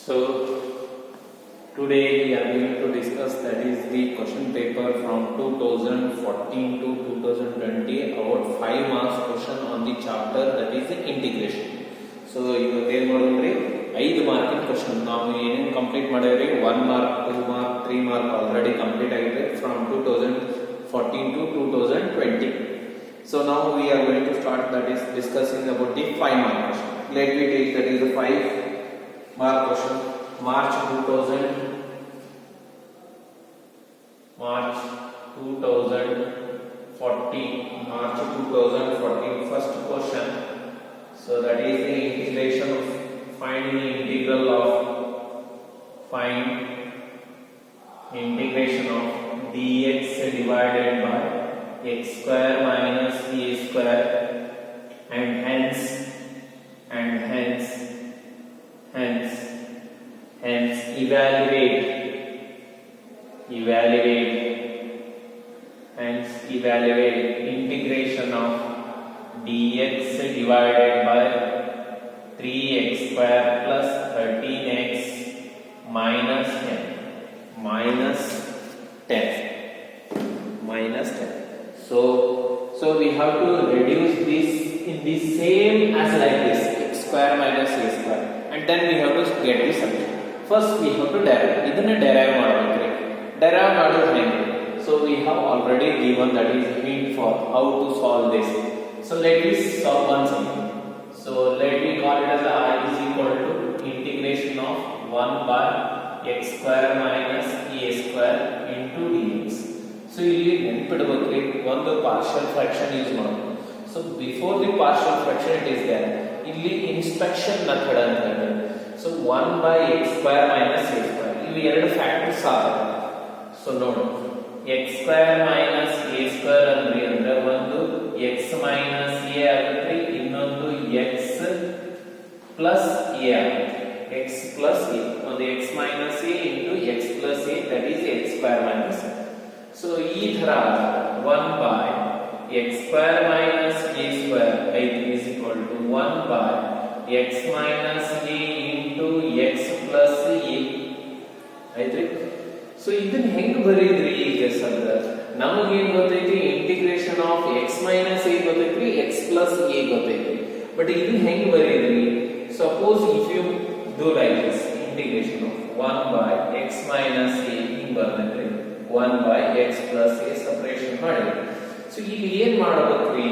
So today we are going to discuss that is the question paper from 2014 to 2020 about 5 marks question on the chapter that is the integration. So ಇವತ್ತು ಏನು ಮಾಡೋದ್ರಿ 5 ಮಾರ್ಕಿನ question ನಾವು ಏನೇನು complete ಮಾಡಿದ್ರಿ 1 mark 2 mark 3 mark already complete ಆಗಿದೆ from 2014 to 2020. So now we are going to start that is discussing about the 5 mark question. Let me take that is the 5 mark question. March 2014 first question. So that is the integration of find integration of dx divided by x square minus a square and hence evaluate integration of dx divided by 3x square plus 13x minus 10. So we have to reduce this in the same as like this, x square minus a square, and then we have to get the solution. First we have to derive. Idanna derive madabekre. Derive ಮಾಡೋದು ಹೆಂಗೆ? So we have already given that is hint for how to solve this. So let me solve one something. So let me call it as I is equal to integration of 1 by x square minus a square into dx. So ಇಲ್ಲಿ ನೆನಪಿಡಬೇಕ್ರಿ ಒಂದು partial fraction use ಮಾಡೋದು. So before the partial fraction it is there. ಇಲ್ಲಿ inspection method ಅಂತ ಹೇಳ್ತಾರೆ. So 1 by x square minus a square ಇವು ಎರಡು factors ಆಗುತ್ತೆ. So ನೋಡಿ x square minus a square ಅಂದ್ರೆ ಒಂದು x minus a ಆಗುತ್ತೆ, ಇನ್ನೊಂದು x plus a ಆಗುತ್ತೆ. x plus a ಒಂದು x minus a into x plus a, that is x square minus a. So ಈ ತರ 1 by x square minus a square is equal to 1 by x minus a into x plus a ಆಯ್ತು. So ಇದನ್ನ ಹೆಂಗ್ ಬರೀದ್ರಿ ಈಗ ಸದ್ದ ನಮಗೆ ಏನು ಗೊತ್ತೈತಿ integration of x minus a ಗೊತ್ತೈತಿ, x plus a ಗೊತ್ತೈತಿ, ಬಟ್ ಇದನ್ನ ಹೆಂಗ್ ಬರೀದ್ರಿ? Suppose if you do like this integration of 1 by x minus a ಹಿಂಗ್ ಬರ್ತೈತಿ, 1 by x plus a separation ಮಾಡಿ. ಸೊ ಈಗ ಏನ್ ಮಾಡಬೇಕ್ರಿ?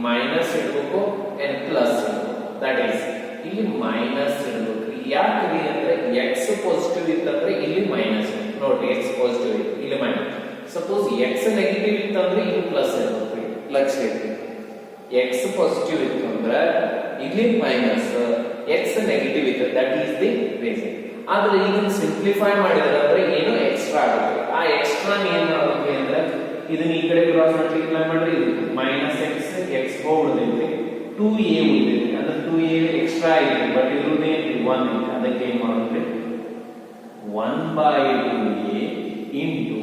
ಮೈನಸ್ ಇಡಬೇಕು and ಪ್ಲಸ್ ಇಡಬೇಕು. ದಟ್ ಈಸ್ ಇಲ್ಲಿ ಮೈನಸ್ ಇಡಬೇಕ್ರಿ. ಯಾಕ್ರಿ ಅಂದ್ರೆ x ಪಾಸಿಟಿವ್ ಇತ್ತಂದ್ರೆ ಇಲ್ಲಿ ಮೈನಸ್, ನೋಡಿ x ಪಾಸಿಟಿವ್ ಇದೆ ಇಲ್ಲಿ ಮೈನಸ್. ಸಪೋಸ್ x ನೆಗೆಟಿವ್ ಇತ್ತಂದ್ರೆ ಇಲ್ಲಿ ಪ್ಲಸ್ ಇರಬೇಕ್ರಿ. ಲಕ್ಷ ಇಡಿ x ಪಾಸಿಟಿವ್ ಇತ್ತಂದ್ರೆ ಇಲ್ಲಿ ಮೈನಸ್, x ನೆಗೆಟಿವ್ ಇತ್ತು, ದಟ್ ಈಸ್ ದಿ ರೀಸನ್. ಆದ್ರೆ ಇದನ್ನ ಸಿಂಪ್ಲಿಫೈ ಮಾಡಿದ್ರೆ ಅಂದ್ರೆ ಏನು ಎಕ್ಸ್ಟ್ರಾ ಆಗುತ್ತೆ. ಆ ಎಕ್ಸ್ಟ್ರಾ ಏನ್ ಮಾಡಬೇಕು ಅಂದ್ರೆ ಇದನ್ನ ಈ ಕಡೆ ಕ್ರಾಸ್ ಮಲ್ಟಿಪ್ಲೈ ಮಾಡ್ರಿ, ಇದು ಮೈನಸ್ x ಹೋಗ್ಬಿಡ್ತೈತಿ, 2a ಉಳಿದೈತಿ, ಅಂದ್ರೆ 2a ಎಕ್ಸ್ಟ್ರಾ ಇದೆ, ಬಟ್ ಇರುವುದೇ 1 ಇದೆ. ಅದಕ್ಕೆ ಏನ್ ಮಾಡೋದ್ರಿ 1 by 2a into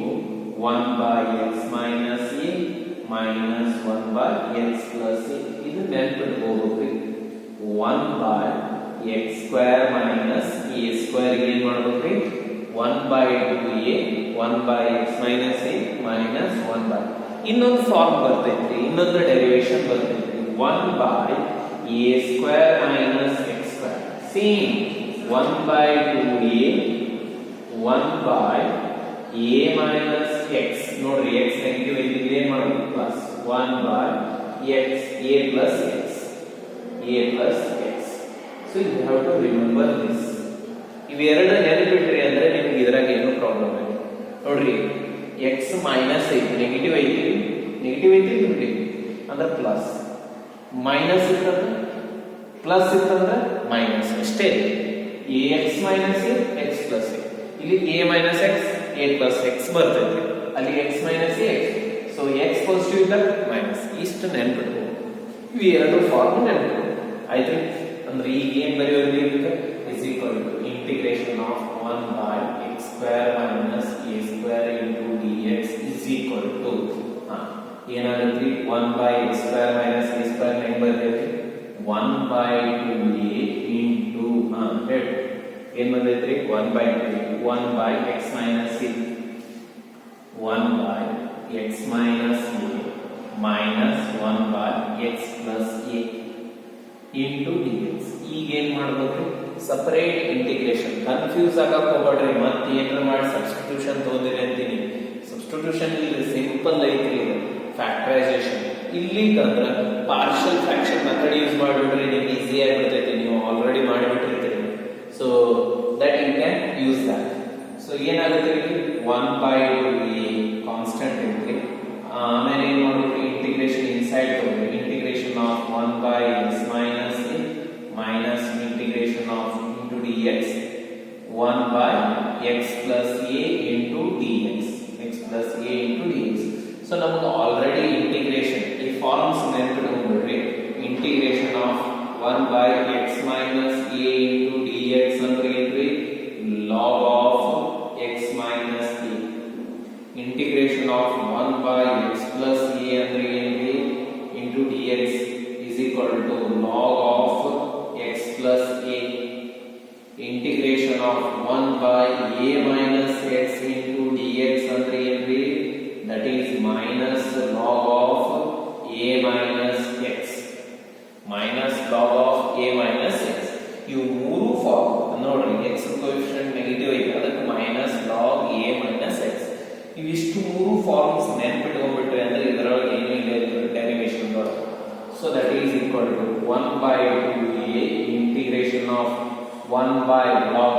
1 by x minus a minus 1 by x plus a. ಇದು ನೆನಪಿಟ್ಕೋಬೇಕ್ರಿ. 1 by x square minus a square ಏನ್ ಮಾಡ್ಬೇಕ್ರಿ? 1 by 2a 1 by x minus a minus 1 by ಇನ್ನೊಂದು ಫಾರ್ಮ್ ಬರ್ತೈತ್ರಿ, ಇನ್ನೊಂದು ಡೆರಿವೇಶನ್ ಬರ್ತೈತ್ರಿ. 1 by a square minus x square same 1 by 2a 1 by a minus x. ನೋಡ್ರಿ x negative ಇದ್ರೆ ಏನ್ ಮಾಡೋದು? Plus 1 by x a plus x. So you have to remember this. ಇವೆರಡು ನೆನಪಿಟ್ರಿ ಅಂದ್ರೆ ನಿಮಗೆ ಇದ್ರಾಗ ಏನು ಪ್ರಾಬ್ಲಮ್ ಇಲ್ಲ. ನೋಡ್ರಿ x ಮೈನಸ್ ಐತಿ, ನೆಗೆಟಿವ್ ಐತಿ ನೋಡಿ ಅಂದ್ರೆ ಪ್ಲಸ್, ಮೈನಸ್ ಇತ್ತಂದ್ರೆ ಪ್ಲಸ್ ಇತ್ತಂದ್ರೆ ಮೈನಸ್, ಅಷ್ಟೇ. ax minus a x plus a, ಇಲ್ಲಿ a minus x a plus x ಬರ್ತೈತಿ, ಅಲ್ಲಿ x minus a x. So x positive ಇದ್ದಾಗ ಮೈನಸ್, ಇಷ್ಟು ನೆನಪಿಟ್ಕೋ. ಇವು ಎರಡು ಫಾರ್ಮ್ ನೆನಪಿಟ್ಕೋ ಆಯ್ತು. ಅಂದ್ರೆ ಈಗ ಏನ್ ಬರೆಯೋದ್ರಿ? is equal to integration of 1 by x square minus a square into dx is equal to ಏನಾಗುತ್ತೆ? 1 by x square minus a square ಹೆಂಗ್ ಬರ್ತೈತಿ? 1 by 2a into ಏನು ಬಂದೈತ್ರಿ 1/3 1 by x minus a 1 by x minus a minus 1 by x plus a into dx. ಈಗ ಏನು ಮಾಡಬೇಕು? Separate integration. Confuse ಆಗಕ್ಕೆ ಹೋಗ್ಬೇಡ್ರಿ, ಮತ್ತೆ ಏನಾರ ಮಾಡಿ ಸಬ್ಸ್ಟಿಟ್ಯೂಷನ್ ತಗೊಂಡಿರಿ ಅಂತೀನಿ. ಸಬ್ಸ್ಟಿಟ್ಯೂಷನ್ ಇಲ್ಲಿ ಸಿಂಪಲ್ ಐತ್ರಿ, ಇದು ಫ್ಯಾಕ್ಟರೈಸೇಷನ್. ಇಲ್ಲಿ ಅಂದ್ರೆ ಪಾರ್ಷಿಯಲ್ ಫ್ರಾಕ್ಷನ್ ಮೆಥಡ್ ಯೂಸ್ ಮಾಡಿಬಿಡ್ರಿ, ನಿಮ್ಗೆ ಈಸಿ ಆಗಿಬಿಡ್ತೈತಿ. ನೀವು ಆಲ್ರೆಡಿ ಮಾಡಿಬಿಟ್ಟಿರ್ತೀರಿ. So that you can use that. So ಏನಾಗುತ್ತೆ ಇಲ್ಲಿ 1/2a ಕಾನ್ಸ್ಟೆಂಟ್ ಇರುತ್ತೆ. ಆಮೇಲೆ ಏನು ಮಾಡಬೇಕು? ಇಂಟಿಗ್ರೇಷನ್ ಇನ್ಸೈಡ್ ತಗೊಂಡ್ರಿ. Integration of 1 by x minus a minus integration of into dx 1 by x plus a into dx x plus a into dx. So ನಮಗೆ already integration ಈ forms ನೆನಪಿಟ್ಕೊಂಡ್ಬಿಡ್ರಿ. Integration of 1 by x minus a into dx ಅಂದ್ರೆ ಏನ್ರಿ? log of x minus a. Integration of 1 by x plus a ಅಂದ್ರೆ ಏನ್ರಿ? into dx is equal to log of x plus a. Integration of 1 by a minus x into dx ಅಂದ್ರೆ ಏನ್ರಿ? that is minus log of a minus x minus log of a minus x. ಇವು ಮೂರು form ನೋಡ್ರಿ, x coefficient negative ಐತೆ, ಅದಕ್ಕೆ minus log a minus x. ಇವಿಷ್ಟು ಮೂರು forms ನೆನಪಿಟ್ಕೊಂಡ್ಬಿಟ್ರಿ ಅಂದ್ರೆ ಇದರೊಳಗೆ ಏನಿದೆ ಡೆರಿವೇಶನ್ ಬರುತ್ತೆ. So that is equal to 1/2a integration of 1 by log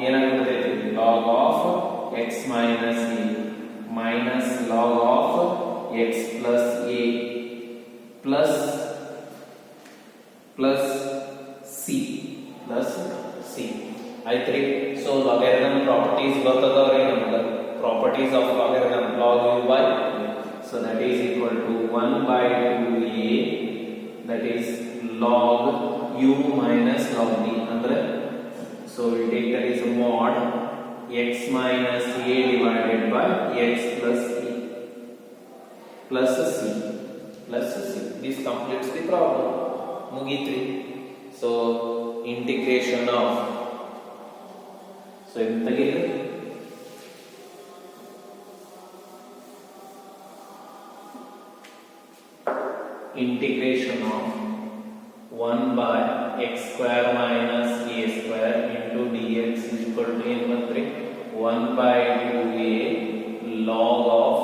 ಏನಾಗುತ್ತೆ? log of x minus a minus log of x plus a plus c ಆಯ್ತ್ರಿ. ಸೊ logarithm properties ಗೊತ್ತದವ್ರಿ ನಮಗೆ. properties of logarithm log u by u. So that is equal to 1/2a that is log u minus log b ಅಂದ್ರೆ so we take that is mod x minus a divided by x plus a plus c. This completes the problem. ಮುಗೀತ್ರಿ. So integration of so ಇದು ತೆಗಿರಿ. Integration of 1 by x square minus a square into dx is equal to ಏನು ಬಂತ್ರಿ? 1/2a log of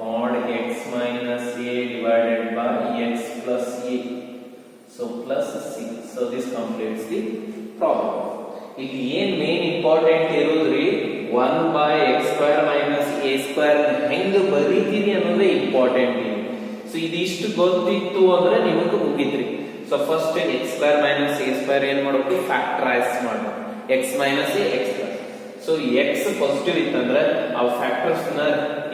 mod x minus a divided by x plus a. So plus c. So this completes the problem. ಇಲ್ಲಿ ಏನ್ main important ಇರೋದ್ರಿ 1 by x square minus a square ಹೆಂಗ ಬರೀತೀರಿ ಅನ್ನೋದೇ important. So ಇದಿಷ್ಟು ಗೊತ್ತಿತ್ತು ಅಂದ್ರೆ ನಿಮಗೆ ಮುಗಿತ್ರಿ. So first x square minus a square ಏನ್ ಮಾಡಬೇಕು? ಫ್ಯಾಕ್ಟರೈಸ್ ಮಾಡಬೇಕು. x minus a x plus. So x positive ಇತ್ತಂದ್ರೆ ಆ ಫ್ಯಾಕ್ಟರ್ಸ್ ನ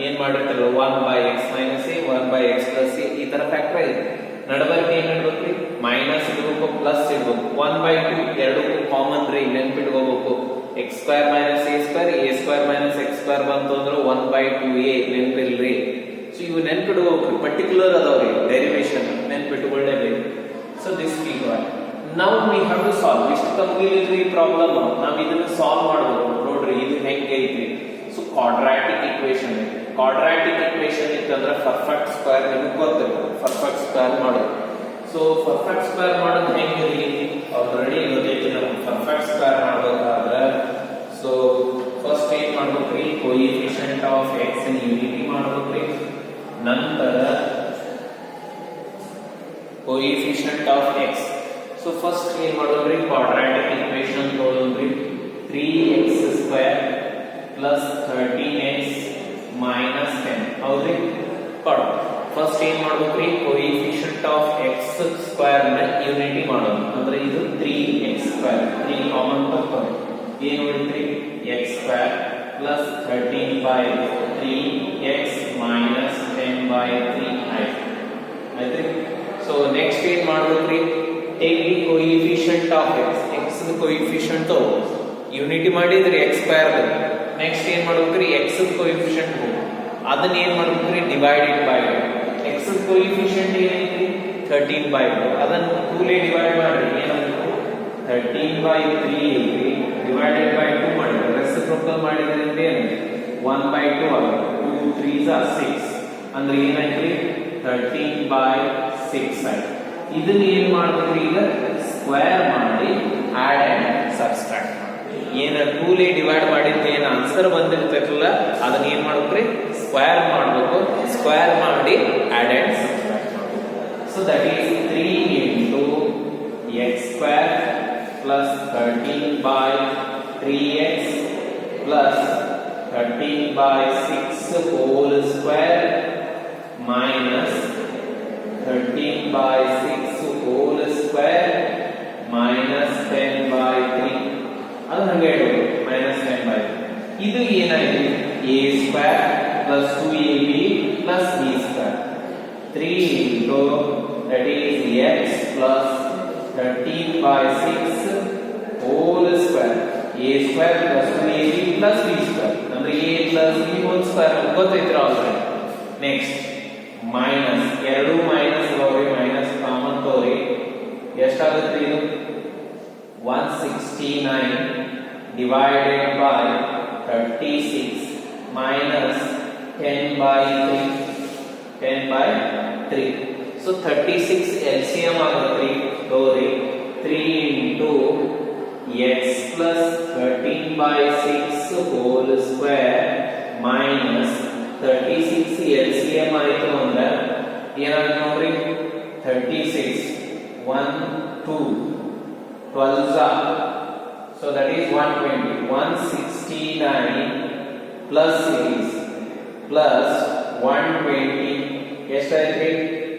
ಏನ್ ಮಾಡಿರ್ತಾರಲ್ಲ 1 by x minus a 1 by x plus a ಈ ತರ ಫ್ಯಾಕ್ಟರೈಸ್. ನಡಬರ್ಕೆ ಏನ್ ಇಡಬೇಕ್ರಿ? ಮೈನಸ್ ಇಡಬೇಕು, ಪ್ಲಸ್ ಇಡಬೇಕು. 1/2 ಎರಡಕ್ಕೂ ಕಾಮನ್ ರೀ, ನೆನ್ಪಿಟ್ಕೋಬೇಕು. x square minus a square a square minus x square ಬಂತು ಅಂದ್ರೆ 1/2a ನೆನ್ಪಿಲ್ರಿ. ಸೊ ಇವು ನೆನ್ಪಿಟ್ಕೋಬೇಕು, ಪರ್ಟಿಕ್ಯುಲರ್ ಅದಾವ್ರಿ, ಡೆರಿವೇಶನ್ ನೆನ್ಪಿಟ್ಕೊಳ್ಳೇಬೇಕು. So this we got. ನಾವು ವಿ ಹ್ಯಾವ್ ಟು ಸಾಲ್ವ್. ಇಷ್ಟು ತಮಗಿಲ್ರಿ ಪ್ರಾಬ್ಲಮ್, ನಾವು ಇದನ್ನ ಸಾಲ್ವ್ ಮಾಡಬೇಕು. ನೋಡ್ರಿ ಇದು ಹೆಂಗೆ ಐತ್ರಿ. ಸೊ ಕ್ವಾಡ್ರಾಟಿಕ್ ಇಕ್ವೇಶನ್ ಐತಿ. ಕ್ವಾಡ್ರಾಟಿಕ್ ಇಕ್ವೇಶನ್ ಇತ್ತಂದ್ರೆ ಪರ್ಫೆಕ್ಟ್ ಸ್ಕ್ವೇರ್ ನಿಮಗೆ ಗೊತ್ತಿರುತ್ತೆ. ಪರ್ಫೆಕ್ಟ್ ಸ್ಕ್ವೇರ್ ಮಾಡೋದು. ಸೊ ಪರ್ಫೆಕ್ಟ್ ಸ್ಕ್ವೇರ್ ಮಾಡೋದು ಹೆಂಗ್ರಿ? ಆಲ್ರೆಡಿ ಗೊತ್ತೈತಿ ನಮ್ಗೆ. ಪರ್ಫೆಕ್ಟ್ ಸ್ಕ್ವೇರ್ ಮಾಡಬೇಕಾದ್ರೆ ಸೊ ಫಸ್ಟ್ ಏನ್ ಮಾಡ್ಬೇಕ್ರಿ? ಕೋಎಫಿಷಿಯಂಟ್ ಆಫ್ ಎಕ್ಸ್ ಯೂನಿಟಿ ಮಾಡ್ಬೇಕ್ರಿ. ನಂತರ coefficient of x. So first ಏನ್ ಮಾಡೋದ್ರಿ? ಕ್ವಾಡ್ರಾಟಿಕ್ ಇಕ್ವೇಶನ್ ತಗೊಳ್ಳೋದ್ರಿ. 3x square plus 13x minus 10 ಹೌದ್ರಿ? ಕೊಡು. ಫಸ್ಟ್ ಏನ್ ಮಾಡ್ಬೇಕ್ರಿ? ಕೋಎಫಿಷಿಯಂಟ್ ಆಫ್ ಎಕ್ಸ್ ಸ್ಕ್ವೇರ್ ನ ಯೂನಿಟಿ ಮಾಡೋದು. ಅಂದ್ರೆ ಇದು 3x ಸ್ಕ್ವೇರ್, 3 ಕಾಮನ್ ತಗೊಂಡು ಏನು ಉಳಿತ್ರಿ? x square plus 13/3x minus 10/3 ಆಯ್ತು. ಸೊ ನೆಕ್ಸ್ಟ್ ಏನ್ ಮಾಡ್ಬೇಕ್ರಿ? Take the coefficient of X. X ನ ಕೋಎಫಿಷಿಯಂಟ್ ತಗೋಬೇಕು. ಯೂನಿಟಿ ಮಾಡಿದ್ರಿ x ಸ್ಕ್ವೇರ್. ನೆಕ್ಸ್ಟ್ ಏನ್ ಮಾಡ್ಬೇಕ್ರಿ? ಎಕ್ಸ್ ಕೋಎಫಿಷಿಯಂಟ್ ಅದನ್ನ ಏನ್ ಮಾಡ್ಬೇಕ್ರಿ? ಡಿವೈಡೆಡ್ ಬೈ ಎಕ್ಸ್ ಕೋಎಫಿಷಿಯಂಟ್ ಏನೈತಿ? 13/2. ಅದನ್ನ 2 ಲೇ ಡಿವೈಡ್ ಮಾಡ್ರಿ. ಏನಾಗುತ್ತೆ? 13/3 ಐತಿ ಡಿವೈಡ್ divided by 2 ಮಾಡಿದ್ರೆ reciprocal ಮಾಡಿದ್ರೆ ಅಂದ್ರೆ 1 by 2 ಆಗುತ್ತೆ 2 3s are 6 ಅಂದ್ರೆ ಏನಾಯ್ತು 13 by 6 ಆಯ್ತು ಇದನ್ನ ಏನು ಮಾಡಬೇಕು ಈಗ ಸ್ಕ್ವೇರ್ ಮಾಡಿ ಆಡ್ ಅಂಡ್ ಸಬ್ಸ್ಟ್ರಾಕ್ಟ್ ಏನ 2 ಲಿ ಡಿವೈಡ್ ಮಾಡಿದ್ರೆ ಏನು ಆನ್ಸರ್ ಬಂದಿರ್ತೈತಲ್ಲ ಅದನ್ನ ಏನು ಮಾಡಬೇಕು ಸ್ಕ್ವೇರ್ ಮಾಡಬೇಕು ಸ್ಕ್ವೇರ್ ಮಾಡಿ ಆಡ್ ಅಂಡ್ ಸಬ್ಸ್ಟ್ರಾಕ್ಟ್ ಮಾಡಬೇಕು so that is 3 into x square plus 13 by 3x plus 13 by 6 whole square minus 13 by 6 whole square minus 10 by 3 ಅದು ಹಂಗೆ ಇಡೋದು minus 10 by 3 ಇದು ಏನಾಗಿದೆ a square plus 2ab plus b square 3 into that is x plus 13 by 6 whole square a square plus 2ab plus b square ಅಂದ್ರೆ a plus b whole square ಗೊತ್ತೈತ್ರ already next minus ಎರಡು minus ಲೋರಿ minus common ತೋರಿ ಎಷ್ಟಾಗುತ್ತೆ ಇದು 169 divided by 36 minus 10 by 3 so 36 LCM ಆಗುತ್ತೆ ತೋರಿ 3 into x plus 13 by 6 whole square minus 36 LCM ಆಯಿತು ಅಂದ್ರೆ ಏನಾಗುತ್ತೆ ನೋಡ್ರಿ 36 1 2 12s so that is 120 169 plus 6 plus 120 ಎಷ್ಟಾಯ್ತು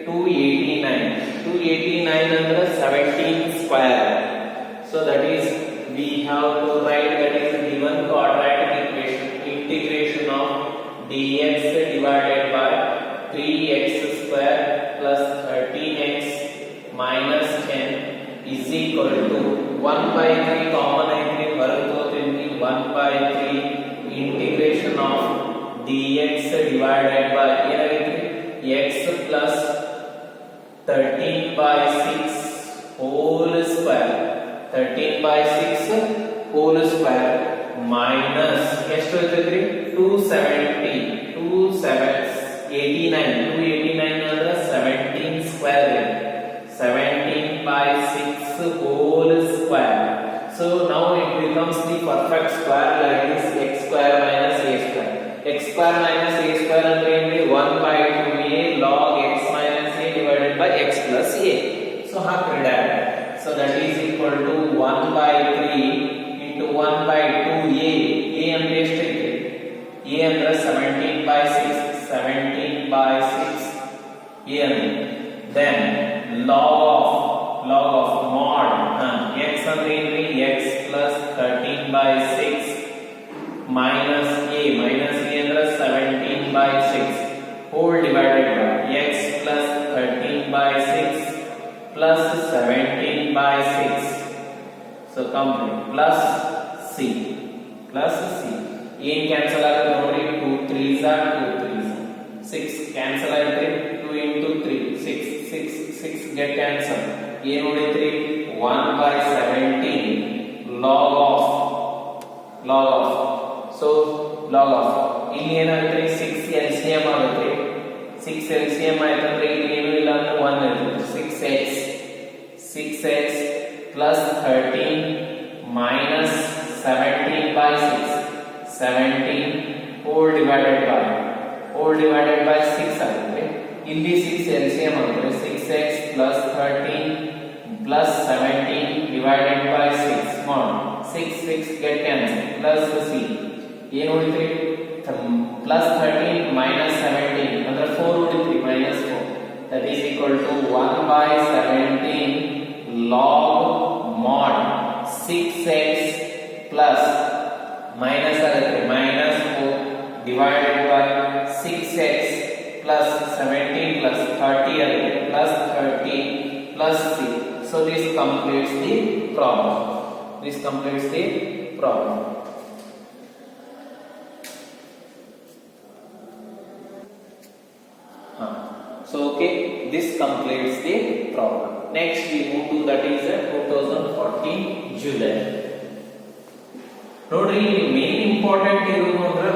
289 ಅಂದ್ರೆ 17 square so that is we have to write that is given quadratic equation integration of dx divided by 3x square plus 13x minus 10 is equal to 1 by 3 common entry ಬರುತ್ತದೆ 1 by 3 integration of dx divided by ಏನಾಗುತ್ತೆ x plus 13 by 6 whole square 13 by 6 whole square minus ಎಷ್ಟು ಇರ್ತೈತ್ರಿ 289 ಅಂದ್ರೆ 17 square 17 by 6 whole square so now it becomes the perfect square like this x square minus a square x square minus a square ಅಂದ್ರೆ ಏನ್ರಿ 1 by 2a log x minus a divided by x plus a so ಹಾಕ್ರಿ direct so that is equal to 1 by 3 into 1 by 2a a ಅಂದ್ರೆ ಎಷ್ಟೈತಿ a ಅಂದ್ರೆ 17 by 6 17 by 6 a ಅಂದ್ರೆ then log of mod x ಅಂದ್ರೆ ಏನ್ರಿ x plus 13 by 6 minus a ಅಂದ್ರೆ 17 by 6 whole divided by x plus 13 by 6 plus 17 by 6 so complete plus c ಏನ್ cancel ಆಗುತ್ತೆ ನೋಡ್ರಿ 2 3s are 2 3s 6 ಕ್ಯಾನ್ಸಲ್ ಆಗುತ್ತೆ 2 into 3 6 get cancel ಏನು ಉಳಿತ್ರಿ 1 by 17 log of so log of ಇಲ್ಲಿ ಏನಾಗುತ್ತೆ 6 LCM ಆಗುತ್ತೆ 6 LCM ಆಯ್ತಂದ್ರೆ ಇಲ್ಲಿ ಏನು ಇಲ್ಲ ಅಂದ್ರೆ 1 ಇರುತ್ತೆ 6x plus 13 minus 17 by 6 17 whole divided by 6 ಆಗುತ್ತೆ ಇಲ್ಲಿ 6 LCM ಆಗುತ್ತೆ 6x plus 13 plus 17 divided by 6 mod 6 get cancel plus c ಏನು ಉಳಿತ್ರಿ plus 13 minus 17 ಅಂದ್ರೆ 4 ಉಳಿತ್ರಿ minus 4 that is equal to 1 by 17 log mod 6x plus minus ಆಗುತ್ತೆ minus 4 divided by 6x plus 17 plus 30 ಆಗುತ್ತೆ plus 30 plus 3 so this completes the problem so okay this completes the problem next we move to that is 2014 July ನೋಡ್ರಿ main important ಇರೋದು ಅಂದ್ರೆ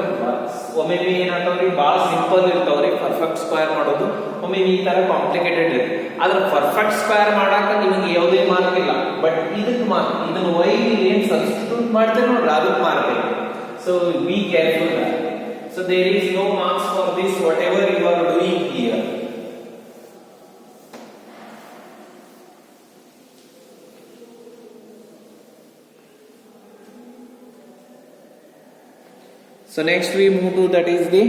ಒಮ್ಮೆ ಏನಾಗ್ತಾವ್ರಿ ಭಾಳ simple ಇರ್ತಾವ್ರಿ perfect square ಮಾಡೋದು, ಒಮ್ಮೆ ಈ ತರ ಕಾಂಪ್ಲಿಕೇಟೆಡ್ ಇರುತ್ತೆ. ಆದ್ರೆ ಪರ್ಫೆಕ್ಟ್ ಸ್ಕ್ವೇರ್ ಮಾಡಾಕ ನಿಮಗೆ ಯಾವುದೇ ಮಾರ್ಕ್ ಇಲ್ಲ, ಬಟ್ ಇದಕ್ಕೆ ಮಾರ್ಕ್, ಇದನ್ನ ವೈ ಏನ್ ಸಬ್ಸ್ಟಿಟ್ಯೂಟ್ ಮಾಡ್ತೀರಿ ನೋಡ್ರಿ ಅದಕ್ಕೆ ಮಾರ್ಕ್ ಇದೆ. So be careful. So there is no marks for this whatever you are doing here. So next we move to that is the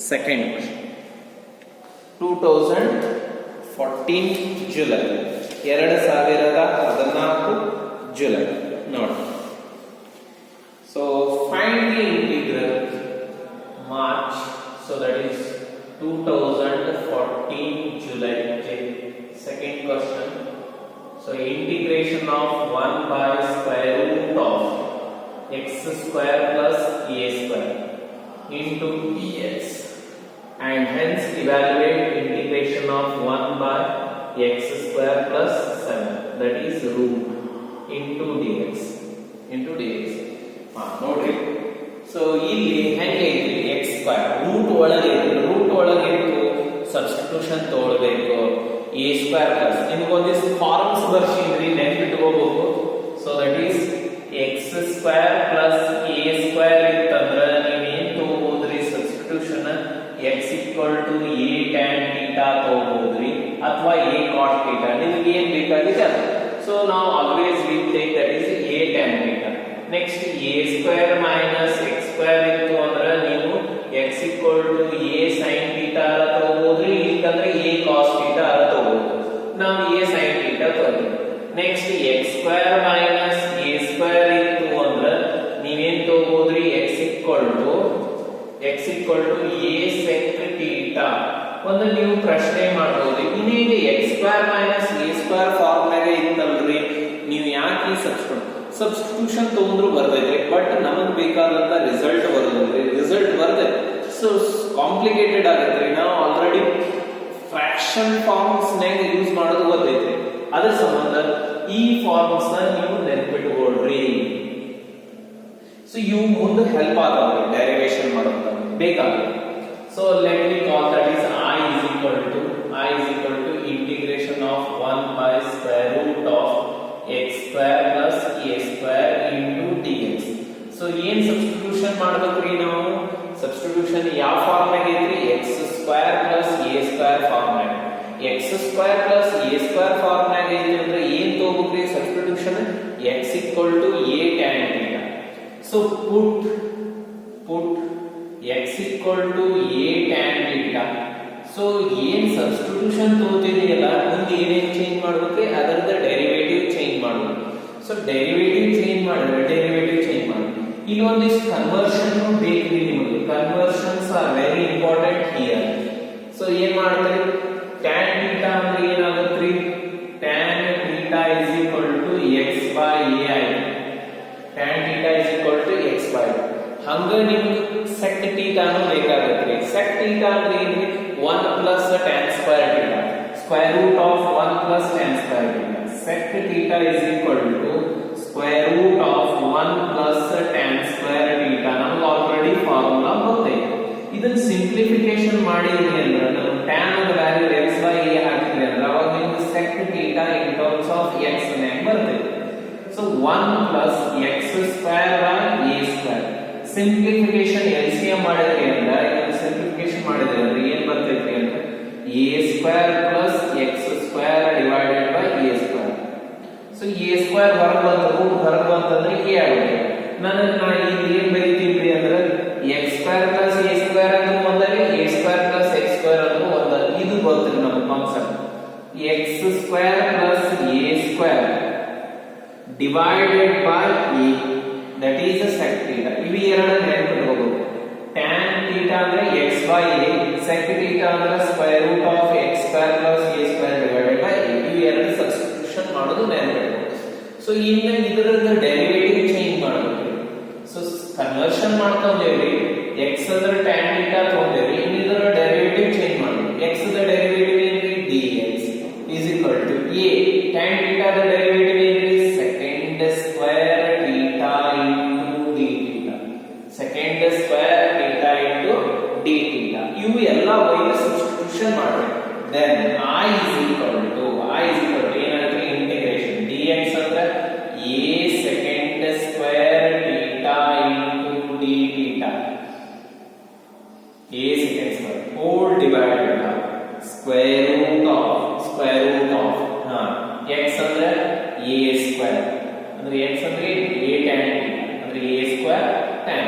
second question. 2014 July 2014 July ನೋಡಿ. So find the integral March, so that is 2014 July. Second question. So integration of 1 by square root of x square plus a square into dx, and hence evaluate integration of 1 by x square plus 7, that is root into dx. ನೋಡ್ರಿ, so ಇಲ್ಲಿ ಹೆಂಗೆ x square root ಒಳಗೆ ಇಟ್ಟು substitution ತಗೊಳ್ಬೇಕು. a square plus ನಿಮಗೊಂದಿಷ್ಟು forms ಬರ್ಸಿದ್ರಿ ನೆನ್ಪಿಟ್ಕೋಬೇಕು. So that is x square plus a square ಇತ್ತಂದ್ರ ನೀವೇನ್ ತಗೋಬಹುದ್ರಿ substitution x equal to a tan theta ತಗೋಬಹುದ್ರಿ ಅಥವಾ a cot theta, ನಿಮಗೆ ಏನ್ ಬೇಕಾಗಿದೆ ಅದು. ಸೊ ನಾವು always we take that is a tan theta. Next a square minus x square ಇತ್ತು ಅಂದ್ರ ನೀವು x equal to a sin theta ತಗೋಬಹುದ್ರಿ, ಇಲ್ಲಂದ್ರೆ a cos theta ತಗೋಬಹುದು. ನಾವು a sin theta ತಗೋಬಹುದು. Next x square minus a square ಇತ್ತು ಅಂದ್ರ ನೀವೇನ್ ತಗೋಬಹುದ್ರಿ x equal to a sec theta. ಒಂದು ನೀವು ಪ್ರಶ್ನೆ ಮಾಡಬಹುದು, ಇನ್ನೇನು x square minus a square ಫಾರ್ಮ್ನಾಗ ಇತ್ತಲ್ರಿ, ನೀವು ಯಾಕೆ ಸಬ್ಸ್ಟಿಟ್ಯೂಷನ್ ತಗೊಂಡ್ರು ಬರ್ತೈತ್ರಿ, ಬಟ್ ನಮಗ್ ಬೇಕಾದಂತ ರಿಸಲ್ಟ್ ಬರೋದ್ರಿ, ರಿಸಲ್ಟ್ ಬರ್ತೈತಿ. ಸೊ ಕಾಂಪ್ಲಿಕೇಟೆಡ್ ಆಗತ್ರಿ. ನಾವು ಆಲ್ರೆಡಿ ಫ್ರಾಕ್ಷನ್ ಫಾರ್ಮ್ಸ್ ನಾಗ ಯೂಸ್ ಮಾಡೋದು ಗೊತ್ತೈತ್ರಿ, ಅದ್ರ ಸಂಬಂಧ ಈ ಫಾರ್ಮ್ಸ್ ನ ನೀವು ನೆನಪಿಟ್ಕೊಳ್ರಿ. ಸೊ ಇವು ಮುಂದೆ ಹೆಲ್ಪ್ ಆಗವ್ರಿ ಡೆರಿವೇಶನ್ ಮಾಡೋದು ಬೇಕಾಗುತ್ತೆ. So let me call that is I is equal to integration of 1 by square root of x square plus a square into dx. So ಏನ್ ಸಬ್ಸ್ಟಿಟ್ಯೂಷನ್ ಮಾಡಬೇಕ್ರಿ ನಾವು? ಸಬ್ಸ್ಟಿಟ್ಯೂಷನ್ ಯಾವ ಫಾರ್ಮ್ ನಾಗ ಐತ್ರಿ? x square plus a square form ನಾಗ. x square plus a square form ನಾಗ ಐತಿ ಅಂದ್ರೆ ಏನ್ ತಗೋಬೇಕ್ರಿ substitution? x equal to a tan theta. So put x equal to a tan theta. So ಏನ್ ಸಬ್ಸ್ಟಿಟ್ಯೂಷನ್ ತಗೋತಿದೀಯಲ್ಲ ಮುಂದೆ ಏನೇನ್ ಚೇಂಜ್ ಮಾಡ್ಬೇಕ್ರಿ? ಅದರದ ಡೆರಿವೇಟಿವ್ ಚೇಂಜ್ ಮಾಡ್ಬೇಕು. ಸೊ ಡೆರಿವೇಟಿವ್ ಚೇಂಜ್ ಇಲ್ಲಿ ಒಂದಿಷ್ಟು ಕನ್ವರ್ಷನ್ ಬೇಕ್ರಿ ನಿಮಗೆ. Conversions are very important here. So ಏನ್ ಮಾಡ್ತೀರಿ? tan theta ಅಂದ್ರೆ ಏನಾಗುತ್ತ್ರಿ? tan theta is equal to x by ai. tan theta is equal to x by a. ಹಂಗ ನಿಮ್ಗೆ sec theta ನು ಬೇಕಾಗುತ್ತೆ. sec theta ಅಂದ್ರೆ ಏನ್ರಿ? 1 plus tan square theta, square root of 1 plus tan square theta. sec theta is equal to square root of 1 plus tan square theta. ನಮಗೆ already formula ಗೊತ್ತೈತೆ. ಇದನ್ನ simplification ಮಾಡಿದ್ರಿ ಅಂದ್ರೆ ನಾವು tan ನ ವ್ಯಾಲ್ಯೂ x by a ಹಾಕಿದ್ರಿ ಅಂದ್ರೆ ಅವಾಗ ನಿಮ್ಗೆ sec theta in terms of x ನೇ ಬರ್ತೈತೆ. So 1 plus x square by a square. Simplification LCM ಮಾಡಿದ್ರಿ ಅಂದ್ರೆ ಇದನ್ನ ಸಿಂಪ್ಲಿಫಿಕೇಶನ್ ಮಾಡಿದ್ರಿ ಅಂದ್ರೆ ಏನ್ ಬರ್ತೈತಿ ಅಂದ್ರೆ a square plus x square divided by a square. So a square ಹೊರಗೆ ಬಂತಂದ್ರೆ a ಆಗುತ್ತೆ. ನಾ ಇಲ್ಲಿ ಏನ್ ಬರೀತೀವಿ ಅಂದ್ರೆ x square plus a square ಅಂದ್ರೆ ಒಂದರಿ, a square plus x square ಅಂದ್ರೆ ಒಂದರಿ. ಇದು ಗೊತ್ತಿಲ್ಲ ನಮ್ಮ concept. x square plus a square divided by a, that is the sec theta. EV ಎರಡು ನೆನಪಿಟ್ಕೋಬೇಕು. tan theta ಅಂದ್ರೆ x by a, sec theta ಅಂದ್ರೆ square root of x square plus a square divided by a. ಇವಿ ಎರಡು substitution ಮಾಡೋದು ನೆನಪಿಟ್ಕೋಬೇಕು. So ಇನ್ನು ಇದರದ derivative change ಮಾಡಬೇಕು. ಸೊ ಕನ್ವರ್ಷನ್ ಮಾಡ್ಕೊಂಡೇವ್ರಿ. x ಅಂದ್ರೆ tan theta ತಗೊಂಡೇವ್ರಿ, ಇನ್ನು ಇದರ ಡೆರಿವೇಟಿವ್ ಚೇಂಜ್ ಮಾಡಬೇಕು. x ದ ಡೆರಿವೇಟಿವ್ ಏನ್ರಿ? dx is equal to a. tan theta ದ ಡೆರಿವೇಟಿವ್ ಏನ್ರಿ? secant square theta into substitution ಮಾಡಬೇಕು. Then I is equal to ಏನಾಗುತ್ತೆ ಇಂಟಿಗ್ರೇಷನ್ dx ಅಂದ್ರೆ a secant square theta into d theta, a secant square whole divided by square root of x ಅಂದ್ರೆ a square ಅಂದ್ರೆ x ಅಂದ್ರೆ a tan theta ಅಂದ್ರೆ a square tan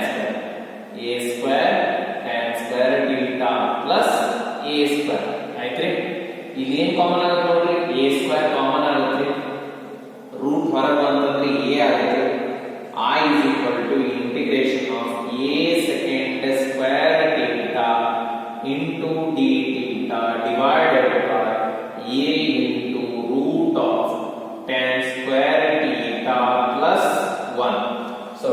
square tan square theta plus a square ಆಯ್ತ್ರಿ. ಇಲ್ಲಿ ಏನು common ಆಗುತ್ತೆ ನೋಡ್ರಿ, a square common ಆಗುತ್ತೆ, ರೂಟ್ ಹೊರಗೆ ಬಂತಂದ್ರೆ a ಆಗುತ್ತೆ. I is equal to integration of a secant square theta into d theta divided by a into root of tan square theta plus 1. So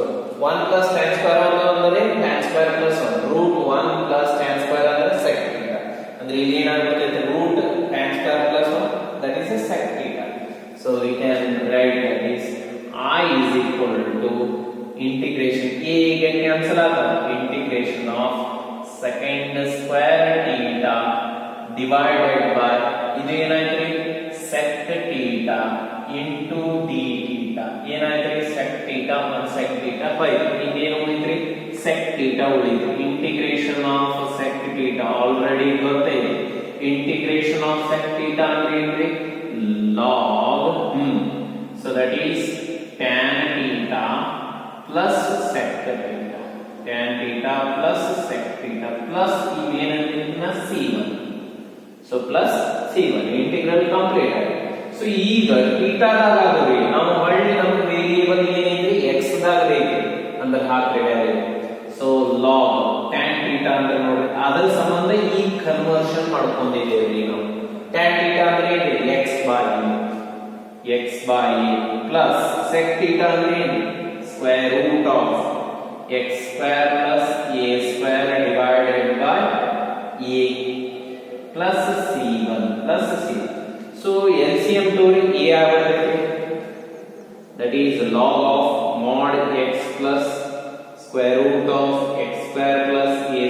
1 plus tan square ಅಂದ್ರೆ tan square plus 1 root 1 plus tan square ಅಂದ್ರೆ sec theta ಅಂದ್ರೆ ಇಲ್ಲಿ ಏನಾಗುತ್ತೆ root tan square plus 1 that is a sec theta. So we can write that is I is equal to integration a get cancel ಆಗುತ್ತೆ integration of secant square theta divided by ಇದು ಏನಾಯ್ತು sec theta into d theta ಏನಾಯ್ತು sec theta plus sec theta 5 ಇನ್ನೇನು ಉಳಿದ್ರಿ sec theta ಉಳಿತು. integration of sec theta already ಗೊತ್ತಿದೆ. integration of sec theta ಅಂದ್ರೆ ಏನ್ರಿ log so that is tan theta plus sec theta plus sec theta plus ಏನಂತ c1 so plus c1 integral complete ಆಗಿದೆ. So ಈಗ ಥೀಟಾದಾಗ ಆಗರಿ ನಾವು ಹೊಳ್ಳಿ ನಮ್ಮ ವೇರಿಯೇಬಲ್ ಏನಿದೆ x ದಾಗ ಬೇಕು ಅಂದ್ರೆ ಹಾಕ್ತೇವೆ ಅದೇ. ಸೊ log tan theta ಅಂದ್ರೆ ನೋಡಿ ಅದರ ಸಂಬಂಧ ಈ ಕನ್ವರ್ಷನ್ ಮಾಡ್ಕೊಂಡಿದ್ದೇವೆ ನಾವು. tan theta ಅಂದ್ರೆ ಏನು x by a plus sec theta ಅಂದ್ರೆ ಏನು square root of x square plus a square divided by a plus c1 plus c1. So LCM tori a ಆಗುತ್ತೆ, that is log of mod x plus square root of x square plus a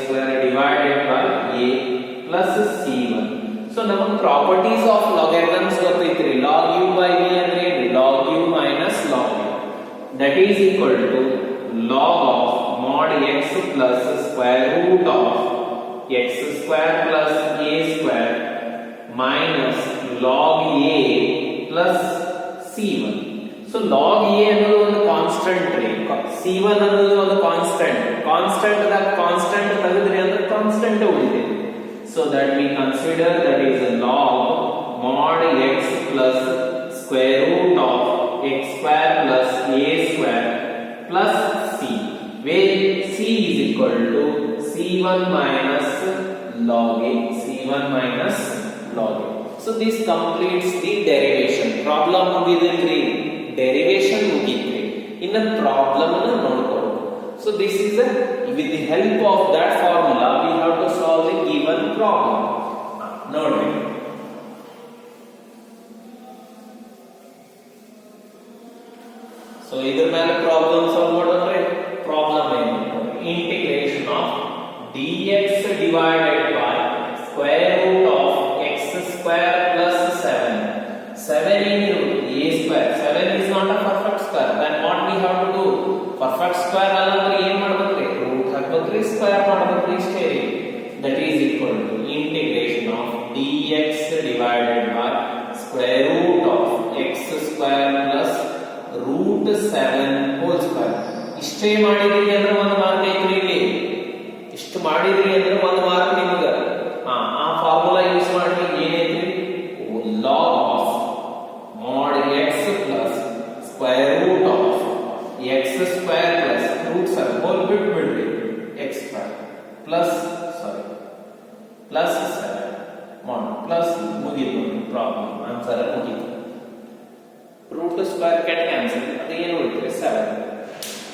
square divided by a plus c1. So ನಮಗೆ properties of logarithms ಗೊತ್ತೈತ್ರಿ. log u by v ಅಂದ್ರೆ ಏನು log u minus log u that is equal to log of mod x plus square root of x square plus a square minus log a plus c1. So log a ಅನ್ನೋದು ಒಂದು constant ರೀ, c1 ಅನ್ನೋದು ಒಂದು constant ತೆಗೆದ್ರಿ ಅಂದ್ರೆ constant ಉಳಿದೆ. So that we consider that is a log mod x plus square root of x square plus a square plus c, where c is equal to c1 minus log a. So this completes the derivation. Problem ಮುಗಿದ್ರಿ, derivation ಮುಗಿದ್ರಿ, ಇನ್ನು problem ಅನ್ನು ನೋಡ್ಕೊಳ್ಳೋಣ. So this is with the help of that formula we have to solve the given problem. ನೋಡ್ರಿ so ಇದರ ಮೇಲೆ problem solve ಮಾಡೋಣ. Problem ಏನು integration of dx divided by square root of x square plus 7 into a square. 7 is not a perfect square, then what we have to do? Perfect square ಅಲ್ಲಂದ್ರೆ ಏನು ಮಾಡಬೇಕ್ರಿ root ಹಾಕಬೇಕ್ರಿ square ಮಾಡಬೇಕ್ರಿ ಇಷ್ಟೇ. that is equal to integration of dx divided by square root of x square plus root 7 whole square. ಇಷ್ಟೇ ಮಾಡಿದ್ರಿ ಅಂದ್ರೆ ಒಂದು mark ಐತ್ರಿ, ಇಲ್ಲಿ ಇಷ್ಟು ಮಾಡಿದ್ರಿ ಅಂದ್ರೆ ಒಂದು ಮಾರ್ಕ್ ನಿಮಗೆ. ಆ ಫಾರ್ಮುಲಾ ಯೂಸ್ ಮಾಡಿ ಏನೈತ್ರಿ log of mod x plus square root of x square plus root 7 whole ಬಿಡ್ರಿ x square plus 7 mod plus ಮುಗಿತು ಪ್ರಾಬ್ಲಮ್ ಆನ್ಸರ್ ಮುಗಿತು. ರೂಟ್ ಸ್ಕ್ವೇರ್ ಕೆಟ್ ಕ್ಯಾನ್ಸಲ್ ಅದು ಏನು ಉಳಿದ್ರೆ 7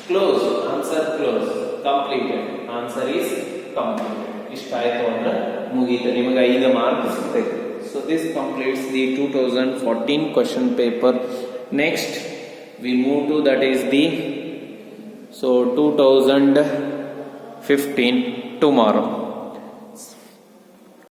close answer close completed answer is completed. ಇಷ್ಟ ಆಯ್ತು ಅಂದ್ರೆ ಮುಗೀತು, ನಿಮಗೆ 5 ಮಾರ್ಕ್ ಸಿಗ್ತೈತೆ. So this completes the 2014 question paper. Next we move to that is the 2015 15 tomorrow.